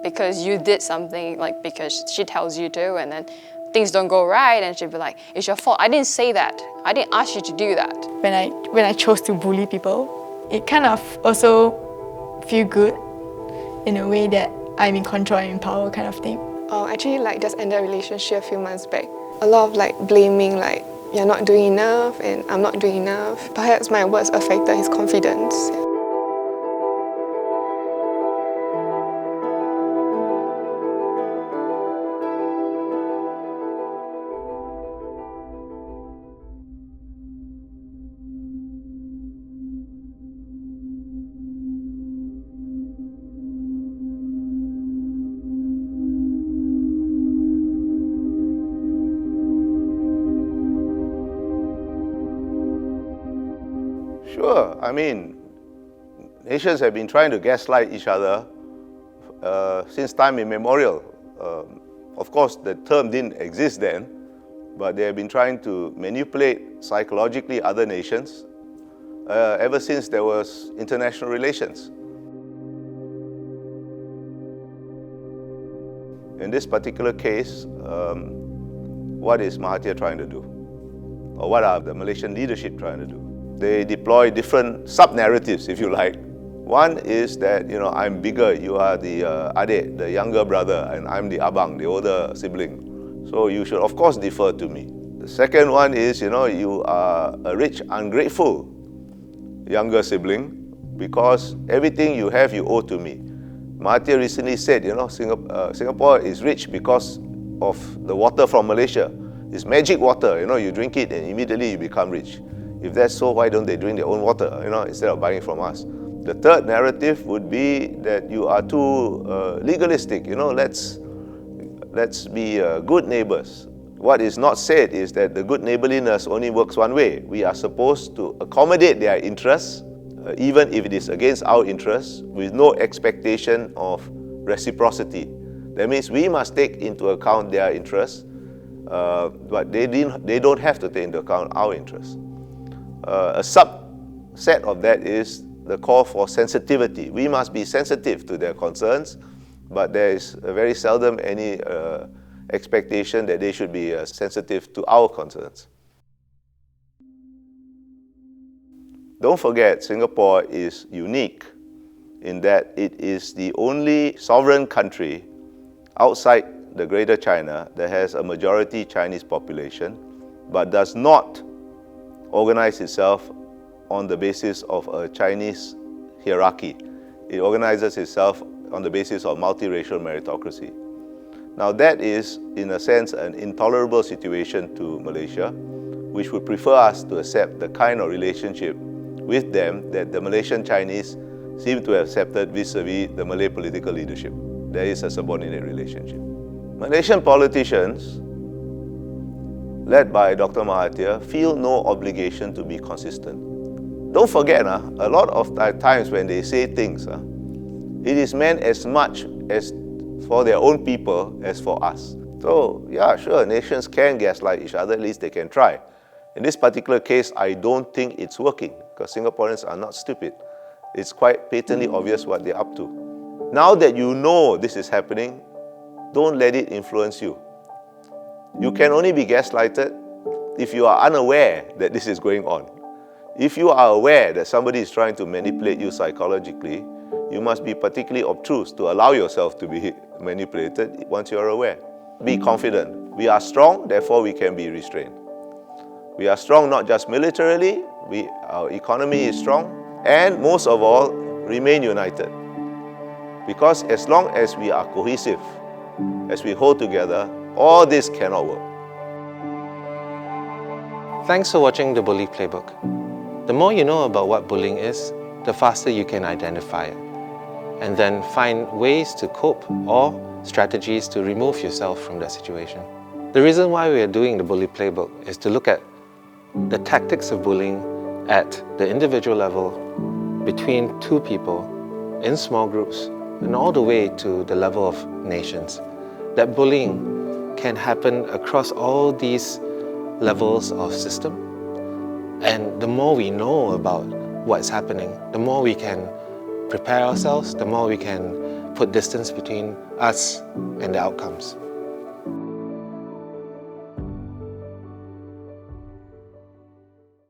because you did something, like because she tells you to, and then things don't go right, and she'll be like, it's your fault. I didn't say that. I didn't ask you to do that. When I chose to bully people, it kind of also feel good in a way that I'm in control and in power kind of thing. Actually, like, just ended a relationship a few months back. A lot of like blaming, like, you're not doing enough and I'm not doing enough. Perhaps my words affected his confidence. Sure, I mean, nations have been trying to gaslight each other since time immemorial. Of course, the term didn't exist then, but they have been trying to manipulate psychologically other nations ever since there was international relations. In this particular case, what is Mahathir trying to do? Or what are the Malaysian leadership trying to do? They deploy different sub-narratives, if you like. One is that, I'm bigger, you are the adik, the younger brother, and I'm the abang, the older sibling. So you should, of course, defer to me. The second one is, you are a rich, ungrateful younger sibling because everything you have, you owe to me. Mahathir recently said, Singapore is rich because of the water from Malaysia. It's magic water, you drink it and immediately you become rich. If that's so, why don't they drink their own water, instead of buying from us? The third narrative would be that you are too legalistic, let's be good neighbors. What is not said is that the good neighborliness only works one way. We are supposed to accommodate their interests, even if it is against our interests, with no expectation of reciprocity. That means we must take into account their interests, but they don't have to take into account our interests. A subset of that is the call for sensitivity. We must be sensitive to their concerns, but there is very seldom any expectation that they should be sensitive to our concerns. Don't forget, Singapore is unique in that it is the only sovereign country outside the Greater China that has a majority Chinese population, but does not organize itself on the basis of a Chinese hierarchy. It organizes itself on the basis of multiracial meritocracy. Now that is, in a sense, an intolerable situation to Malaysia, which would prefer us to accept the kind of relationship with them that the Malaysian Chinese seem to have accepted vis-a-vis the Malay political leadership. There is a subordinate relationship. Malaysian politicians, led by Dr. Mahathir, feel no obligation to be consistent. Don't forget, a lot of times when they say things, it is meant as much as for their own people as for us. So, yeah, sure, nations can gaslight each other, at least they can try. In this particular case, I don't think it's working, because Singaporeans are not stupid. It's quite patently obvious what they're up to. Now that you know this is happening, don't let it influence you. You can only be gaslighted if you are unaware that this is going on. If you are aware that somebody is trying to manipulate you psychologically, you must be particularly obtuse to allow yourself to be manipulated once you are aware. Be confident. We are strong, therefore we can be restrained. We are strong not just militarily, our economy is strong, and most of all, remain united. Because as long as we are cohesive, as we hold together, all this cannot work. Thanks for watching the Bully Playbook. The more you know about what bullying is, the faster you can identify it, and then find ways to cope or strategies to remove yourself from that situation. The reason why we are doing the Bully Playbook is to look at the tactics of bullying at the individual level, between two people, in small groups, and all the way to the level of nations. That bullying can happen across all these levels of system. And the more we know about what's happening, the more we can prepare ourselves, the more we can put distance between us and the outcomes.